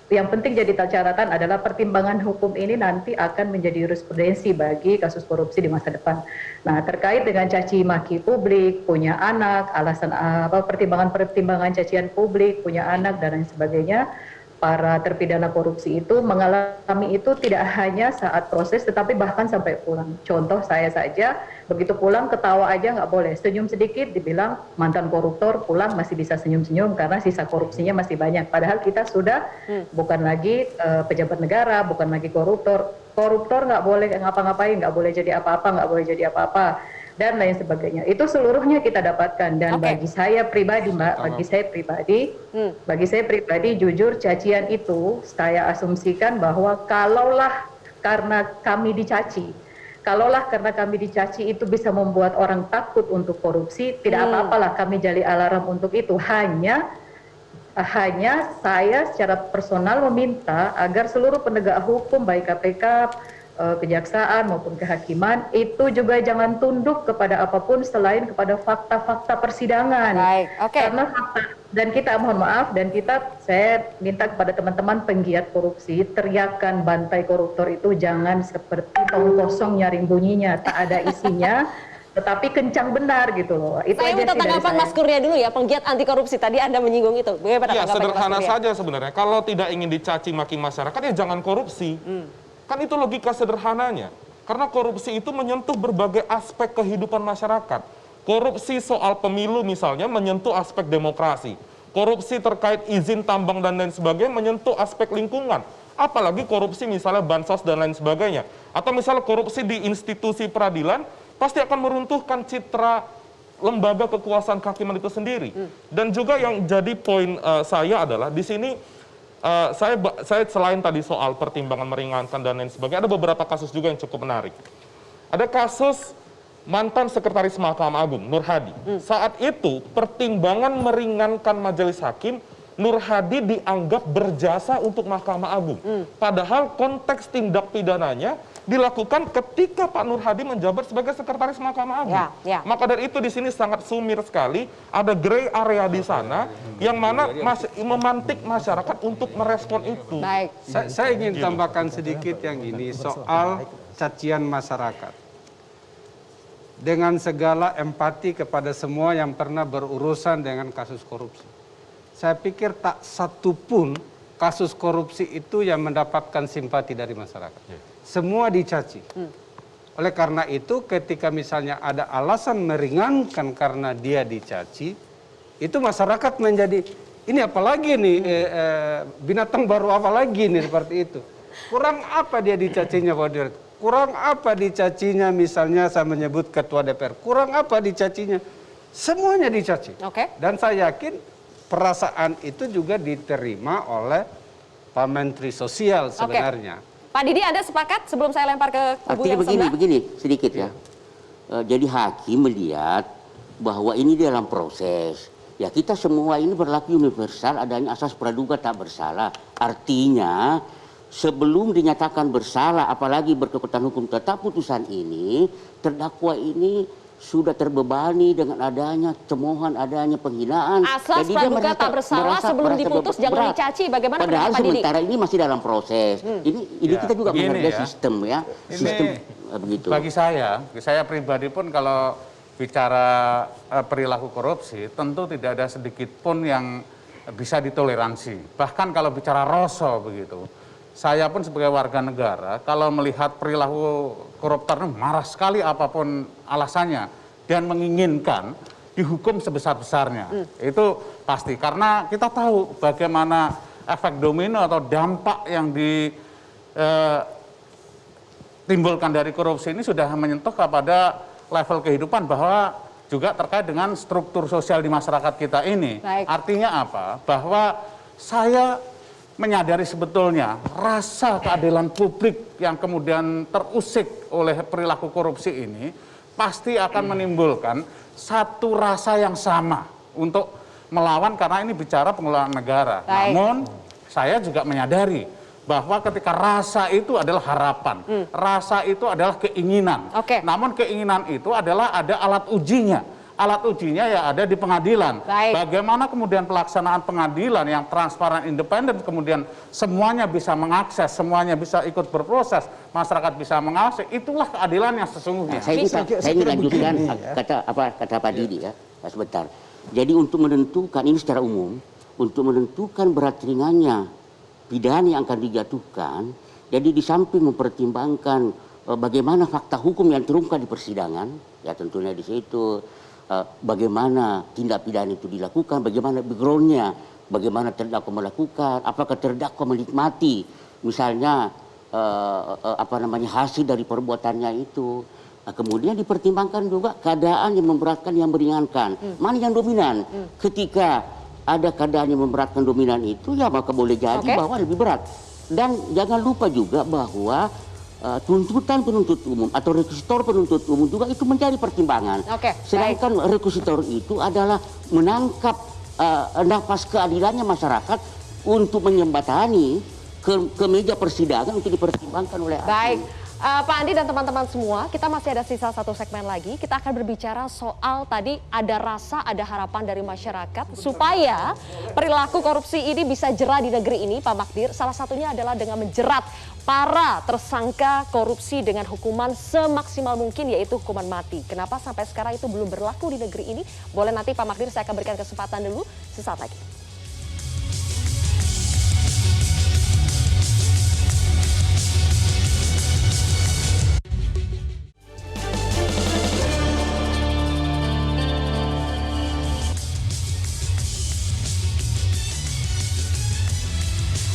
yang penting jadi catatan adalah pertimbangan hukum ini nanti akan menjadi jurisprudensi bagi kasus korupsi di masa depan. Nah, terkait dengan caci maki publik, punya anak, alasan pertimbangan cacian publik, punya anak dan lain sebagainya, para terpidana korupsi itu mengalami itu tidak hanya saat proses tetapi bahkan sampai pulang. Contoh saya saja, begitu pulang ketawa aja nggak boleh, senyum sedikit dibilang mantan koruptor, pulang masih bisa senyum-senyum karena sisa korupsinya masih banyak. Padahal kita sudah bukan lagi pejabat negara, bukan lagi koruptor. Koruptor nggak boleh ngapa-ngapain, nggak boleh jadi apa-apa, nggak boleh jadi apa-apa dan lain sebagainya. Itu seluruhnya kita dapatkan dan bagi saya pribadi, Mbak, bagi saya pribadi jujur cacian itu saya asumsikan bahwa kalaulah karena kami dicaci itu bisa membuat orang takut untuk korupsi, tidak apa-apalah kami jadi alarm untuk itu. Hanya saya secara personal meminta agar seluruh penegak hukum baik KPK, kejaksaan maupun kehakiman itu juga jangan tunduk kepada apapun selain kepada fakta-fakta persidangan. Karena fakta, dan kita mohon maaf saya minta kepada teman-teman penggiat korupsi, teriakan bantai koruptor itu jangan seperti tong kosong nyaring bunyinya, tak ada isinya. Tetapi kencang benar gitu loh. Itu saya minta tanggapan Mas Kurnia dulu ya, penggiat anti korupsi. Tadi Anda menyinggung itu. Ya, sederhana saja sebenarnya. Kalau tidak ingin dicaci maki masyarakat ya jangan korupsi. Kan itu logika sederhananya. Karena korupsi itu menyentuh berbagai aspek kehidupan masyarakat. Korupsi soal pemilu misalnya menyentuh aspek demokrasi. Korupsi terkait izin tambang dan lain sebagainya menyentuh aspek lingkungan. Apalagi korupsi misalnya bansos dan lain sebagainya. Atau misalnya korupsi di institusi peradilan pasti akan meruntuhkan citra lembaga kekuasaan kehakiman itu sendiri. Dan juga yang jadi poin saya adalah di sini saya selain tadi soal pertimbangan meringankan dan lain sebagainya, ada beberapa kasus juga yang cukup menarik. Ada kasus mantan Sekretaris Mahkamah Agung, Nur Hadi. Saat itu pertimbangan meringankan majelis hakim, Nur Hadi dianggap berjasa untuk Mahkamah Agung. Padahal konteks tindak pidananya dilakukan ketika Pak Nur Hadi menjabat sebagai Sekretaris Mahkamah Agung. Maka dari itu di sini sangat sumir sekali, ada gray area di sana yang mana memantik masyarakat untuk merespon itu. Baik. Saya ingin tambahkan sedikit yang ini soal cacian masyarakat. Dengan segala empati kepada semua yang pernah berurusan dengan kasus korupsi. Saya pikir tak satu pun kasus korupsi itu yang mendapatkan simpati dari masyarakat. Semua dicaci. Oleh karena itu ketika misalnya ada alasan meringankan karena dia dicaci, itu masyarakat menjadi, ini apalagi nih, binatang baru apa lagi nih seperti itu. Kurang apa dia dicacinya Pak Direktur? Kurang apa dicacinya misalnya saya menyebut Ketua DPR? Kurang apa dicacinya? Semuanya dicaci. Dan saya yakin perasaan itu juga diterima oleh Pak Menteri Sosial sebenarnya. Pak Didi, Anda sepakat sebelum saya lempar ke kubu yang sebelah? Begini sedikit ya. Jadi hakim melihat bahwa ini dalam proses. Ya kita semua ini berlaku universal, adanya asas praduga tak bersalah. Artinya sebelum dinyatakan bersalah, apalagi berkekuatan hukum tetap putusan ini, terdakwa ini sudah terbebani dengan adanya cemoohan, adanya penghinaan. Asas praduga tak bersalah sebelum diputus jangan dicaci. Bagaimana padahal pendapat Pak Didi? sementara ini masih dalam proses. Ini Ya, kita juga begini menghargai ya. sistem ya. Ini Sistem begitu. Bagi saya pribadi pun kalau bicara perilaku korupsi, tentu tidak ada sedikit pun yang bisa ditoleransi. Bahkan kalau bicara rasa begitu, saya pun sebagai warga negara, kalau melihat perilaku koruptor marah sekali apapun alasannya dan menginginkan dihukum sebesar-besarnya. Itu pasti, karena kita tahu bagaimana efek domino atau dampak yang ditimbulkan dari korupsi ini sudah menyentuh kepada level kehidupan, bahwa juga terkait dengan struktur sosial di masyarakat kita ini. Baik. Artinya apa? Bahwa saya menyadari sebetulnya rasa keadilan publik yang kemudian terusik oleh perilaku korupsi ini pasti akan menimbulkan satu rasa yang sama untuk melawan, karena ini bicara pengelolaan negara. Baik. Namun saya juga menyadari bahwa ketika rasa itu adalah harapan, rasa itu adalah keinginan. Oke. Namun keinginan itu adalah ada alat ujinya. Alat ujinya ya ada di pengadilan. Baik. Bagaimana kemudian pelaksanaan pengadilan yang transparan, independen, kemudian semuanya bisa mengakses, semuanya bisa ikut berproses, masyarakat bisa mengakses, itulah keadilan yang sesungguhnya. Saya ingin lanjutkan kata Pak Didi ya, sebentar. Jadi untuk menentukan ini secara umum, untuk menentukan berat ringannya pidana yang akan dijatuhkan, jadi di samping mempertimbangkan bagaimana fakta hukum yang terungkap di persidangan, ya tentunya di situ bagaimana tindak pidana itu dilakukan, bagaimana backgroundnya, bagaimana terdakwa melakukan, apakah terdakwa menikmati misalnya hasil dari perbuatannya itu. Nah, kemudian dipertimbangkan juga keadaan yang memberatkan, yang meringankan, mana yang dominan. Ketika ada keadaan yang memberatkan dominan itu, ya maka boleh jadi bahwa lebih berat. Dan jangan lupa juga bahwa tuntutan penuntut umum atau rekusitor penuntut umum juga itu menjadi pertimbangan. Sedangkan rekusitor itu adalah menangkap nafas keadilannya masyarakat untuk menyembatani ke meja persidangan untuk dipertimbangkan oleh hakim. Baik. Pak Andi dan teman-teman semua, kita masih ada sisa satu segmen lagi. Kita akan berbicara soal tadi ada rasa, ada harapan dari masyarakat supaya perilaku korupsi ini bisa jera di negeri ini, Pak Magdir. Salah satunya adalah dengan menjerat para tersangka korupsi dengan hukuman semaksimal mungkin, yaitu hukuman mati. Kenapa sampai sekarang itu belum berlaku di negeri ini? Boleh nanti Pak Magdir saya akan berikan kesempatan dulu sesaat lagi.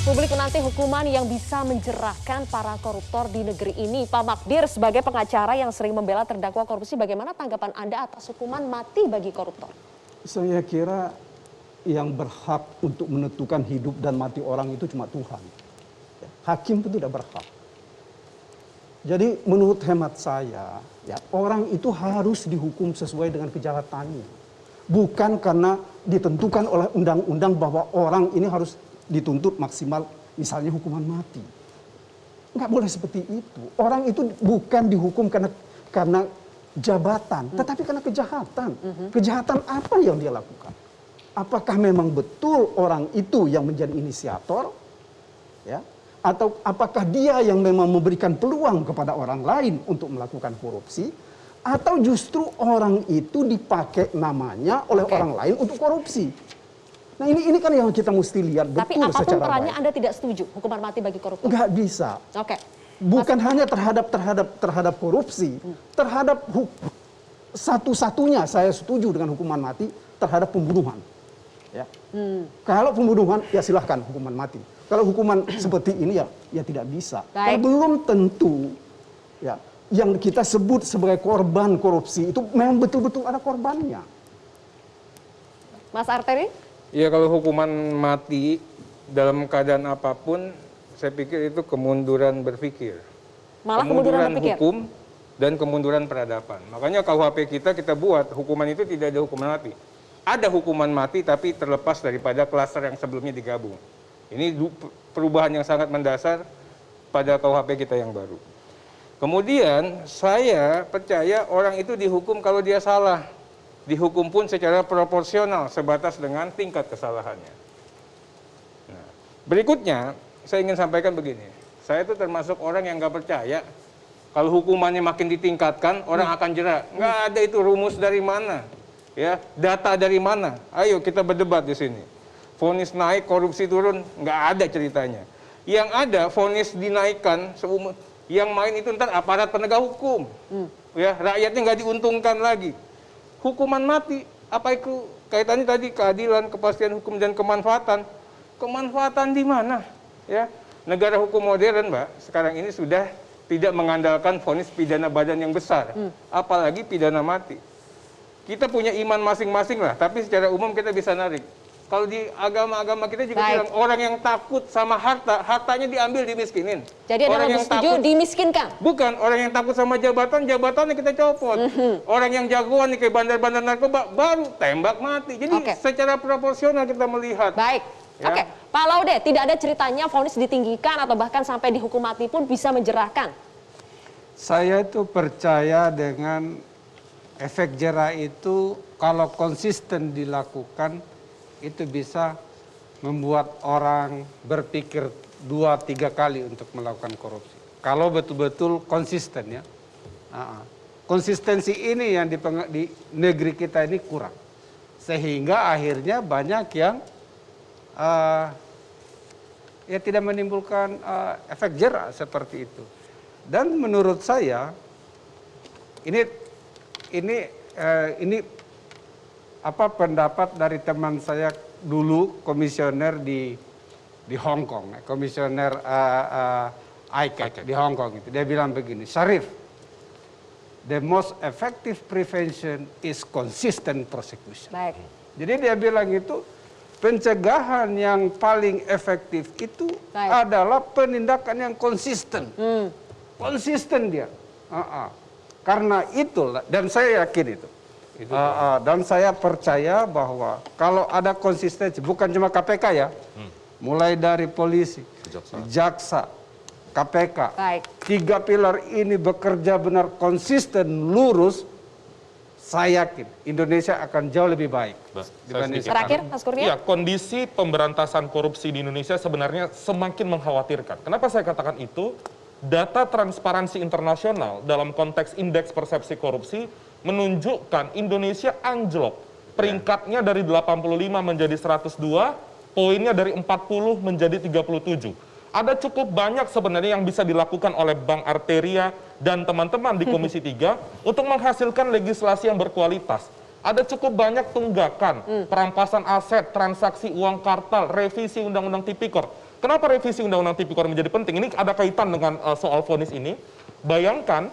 Publik menanti hukuman yang bisa menjerahkan para koruptor di negeri ini. Pak Magdir, sebagai pengacara yang sering membela terdakwa korupsi, bagaimana tanggapan Anda atas hukuman mati bagi koruptor? Saya kira yang berhak untuk menentukan hidup dan mati orang itu cuma Tuhan. Hakim pun tidak berhak. Jadi menurut hemat saya, ya, orang itu harus dihukum sesuai dengan kejahatannya. Bukan karena ditentukan oleh undang-undang bahwa orang ini harus dituntut maksimal misalnya hukuman mati. Nggak boleh seperti itu. Orang itu bukan dihukum karena jabatan, tetapi karena kejahatan. Kejahatan apa yang dia lakukan? Apakah memang betul orang itu yang menjadi inisiator? Ya? Atau apakah dia yang memang memberikan peluang kepada orang lain untuk melakukan korupsi? Atau justru orang itu dipakai namanya oleh orang lain untuk korupsi? Nah ini kan yang kita mesti lihat betul secara baik. Tapi apapun perannya Anda tidak setuju hukuman mati bagi koruptor? Nggak bisa. Oke. Bukan hanya terhadap korupsi, terhadap satu-satunya saya setuju dengan hukuman mati terhadap pembunuhan. Ya. Kalau pembunuhan ya silahkan hukuman mati. Kalau hukuman seperti ini ya tidak bisa. Kalau belum tentu ya yang kita sebut sebagai korban korupsi itu memang betul-betul ada korbannya. Mas Arteri? Ya kalau hukuman mati dalam keadaan apapun, saya pikir itu kemunduran berpikir. Malah kemunduran berpikir? Hukum dan kemunduran peradaban. Makanya KUHP kita buat hukuman itu tidak ada hukuman mati. Ada hukuman mati tapi terlepas daripada klaster yang sebelumnya digabung. Ini perubahan yang sangat mendasar pada KUHP kita yang baru. Kemudian saya percaya orang itu dihukum kalau dia salah. Dihukum pun secara proporsional sebatas dengan tingkat kesalahannya. Nah, berikutnya saya ingin sampaikan begini. Saya itu termasuk orang yang nggak percaya kalau hukumannya makin ditingkatkan orang akan jerak. Nggak ada itu rumus dari mana, ya, data dari mana. Ayo kita berdebat di sini. Vonis naik, korupsi turun, nggak ada ceritanya. Yang ada vonis dinaikkan, yang main itu ntar aparat penegak hukum, ya, rakyatnya nggak diuntungkan lagi. Hukuman mati, apa itu kaitannya tadi keadilan, kepastian hukum dan kemanfaatan? Kemanfaatan di mana? Ya, negara hukum modern, Mbak, sekarang ini sudah tidak mengandalkan vonis pidana badan yang besar, apalagi pidana mati. Kita punya iman masing-masing lah, tapi secara umum kita bisa narik. Kalau di agama-agama kita juga bilang orang yang takut sama harta, hartanya diambil, dimiskinin. Jadi ada orang yang setuju dimiskinkan? Bukan, orang yang takut sama jabatan, jabatannya kita copot. Orang yang jagoan nih kayak bandar-bandar narkoba, baru tembak mati. Jadi secara proporsional kita melihat. Baik, ya. Oke. Pak Laude, tidak ada ceritanya vonis ditinggikan atau bahkan sampai dihukum mati pun bisa menjerahkan? Saya itu percaya dengan efek jerah itu kalau konsisten dilakukan, itu bisa membuat orang berpikir 2-3 kali untuk melakukan korupsi. Kalau betul-betul konsisten, ya. Konsistensi ini yang di negeri kita ini kurang. Sehingga akhirnya banyak yang ya tidak menimbulkan efek jerah seperti itu. Dan menurut saya ini apa pendapat dari teman saya dulu komisioner di Hong Kong, komisioner ICAC di Hong Kong itu. Dia bilang begini, Syarif, the most effective prevention is consistent prosecution. Baik. Jadi dia bilang itu pencegahan yang paling efektif itu adalah penindakan yang konsisten. Konsisten dia. Karena itulah, dan saya yakin itu. Dan saya percaya bahwa kalau ada konsistensi, bukan cuma KPK ya, mulai dari polisi, jaksa, KPK, 3 pilar ini bekerja benar konsisten, lurus, saya yakin Indonesia akan jauh lebih baik. Terakhir, Mas Kurnia? Ya, kondisi pemberantasan korupsi di Indonesia sebenarnya semakin mengkhawatirkan. Kenapa saya katakan itu? Data Transparansi Internasional dalam konteks indeks persepsi korupsi menunjukkan Indonesia anjlok. Peringkatnya dari 85 menjadi 102, poinnya dari 40 menjadi 37. Ada cukup banyak sebenarnya yang bisa dilakukan oleh Bank Arteria dan teman-teman di Komisi 3 untuk menghasilkan legislasi yang berkualitas. Ada cukup banyak tunggakan, perampasan aset, transaksi uang kartal, revisi Undang-Undang Tipikor. Kenapa revisi Undang-Undang Tipikor menjadi penting? Ini ada kaitan dengan soal vonis ini. Bayangkan,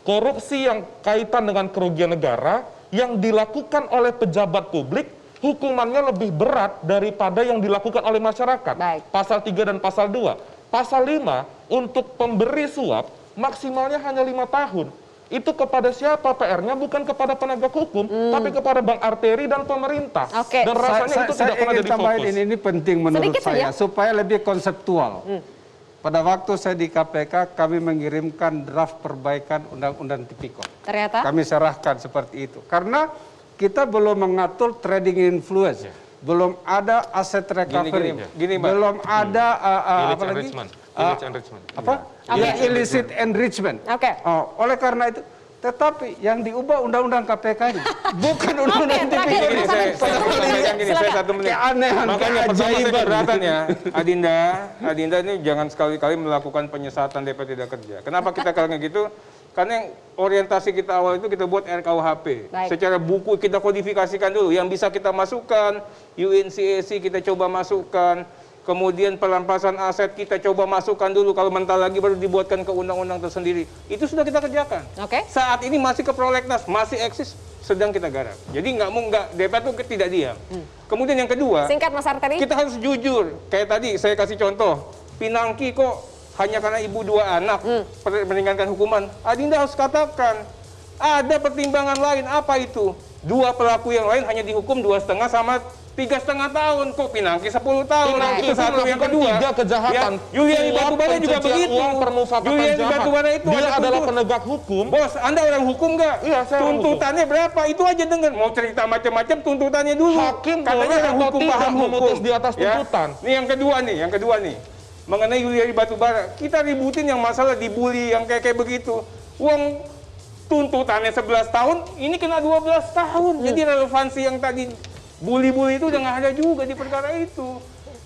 korupsi yang kaitan dengan kerugian negara yang dilakukan oleh pejabat publik, hukumannya lebih berat daripada yang dilakukan oleh masyarakat. Pasal 3 dan pasal 2. Pasal 5, untuk pemberi suap, maksimalnya hanya 5 tahun. Itu kepada siapa PR-nya? Bukan kepada penegak hukum, tapi kepada Bank Arteri dan pemerintah. Dan rasanya itu tidak pernah jadi fokus. Ini penting menurut saya, supaya lebih konseptual. Pada waktu saya di KPK, kami mengirimkan draft perbaikan Undang-Undang Tipikor. Ternyata? Kami serahkan seperti itu. Karena kita belum mengatur trading influence. Belum ada aset recovery. Belum ada apa lagi? Illicit enrichment. Oleh karena itu, tetapi yang diubah undang-undang KPK ini, bukan undang-undang Tipikor. Saya 1 menit. Makanya pertama saya keberatan ya, Adinda ini jangan sekali-kali melakukan penyesatan DP tidak kerja. Kenapa kita kalau gitu? Karena yang orientasi kita awal itu kita buat RKUHP. Secara buku kita kodifikasikan dulu, yang bisa kita masukkan, UNCAC kita coba masukkan, kemudian perampasan aset kita coba masukkan dulu, kalau mental lagi baru dibuatkan ke undang-undang tersendiri. Itu sudah kita kerjakan. Saat ini masih ke prolegnas, masih eksis, sedang kita garap. Jadi nggak DPR itu tidak diam. Kemudian yang kedua, singkat Mas Arteri, kita harus jujur. Kayak tadi saya kasih contoh, Pinangki kok hanya karena ibu 2 anak meringankan hukuman. Adinda harus katakan, ada pertimbangan lain. Apa itu? 2 pelaku yang lain hanya dihukum 2,5 sama 3,5 tahun, kok Pinangki 10 tahun. Pinangki Itu satu. Yang kedua, 3 kejahatan. Juliari Suap, Batubara juga pencucian begitu. uang, permufakatan Juliari jahat. Batubara itu Dia ada adalah tuntut. penegak hukum. Bos, Anda orang hukum nggak? Iya, saya orang Tuntutannya berapa? Itu aja dengar. Mau cerita macam-macam, tuntutannya dulu. Hakim Katanya boleh orang atau hukum tidak paham memutus hukum. di atas tuntutan. Nih yang kedua nih. Mengenai Juliari Batubara, kita ributin yang masalah dibully yang kayak begitu. Uang tuntutannya 11 tahun, ini kena 12 tahun. Jadi relevansi yang tadi bully-bully itu udah nggak ada juga di perkara itu.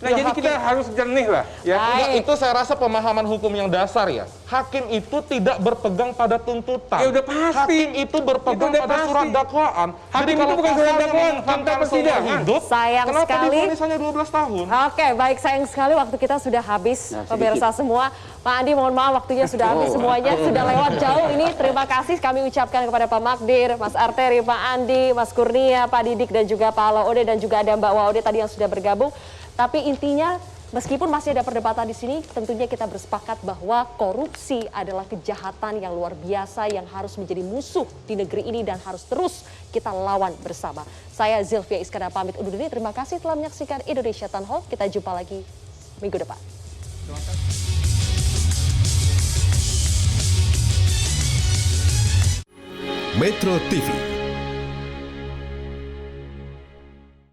Nah, Ya, jadi kita harus jernih lah. Ya. Enggak, itu saya rasa pemahaman hukum yang dasar ya. Hakim itu tidak berpegang pada tuntutan. Ya udah pasti. Hakim itu berpegang Itu udah pada pasti. surat dakwaan. Hakim itu bukan surat dakwaan, fakta persidangan. Hidup, Sayang kenapa sekali. divonis hanya 12 tahun? Oke, baik, sayang sekali waktu kita sudah habis, Nah, pemirsa semua. Pak Andi, mohon maaf waktunya sudah habis semuanya, sudah lewat jauh ini. Terima kasih kami ucapkan kepada Pak Magdir, Mas Arteri, Pak Andi, Mas Kurnia, Pak Didik, dan juga Pak Laode, dan juga ada Mbak Waode tadi yang sudah bergabung. Tapi intinya, meskipun masih ada perdebatan di sini, tentunya kita bersepakat bahwa korupsi adalah kejahatan yang luar biasa yang harus menjadi musuh di negeri ini dan harus terus kita lawan bersama. Saya Zilvia Iskandar pamit undur diri. Terima kasih telah menyaksikan Indonesia Town Hall. Kita jumpa lagi minggu depan. Metro TV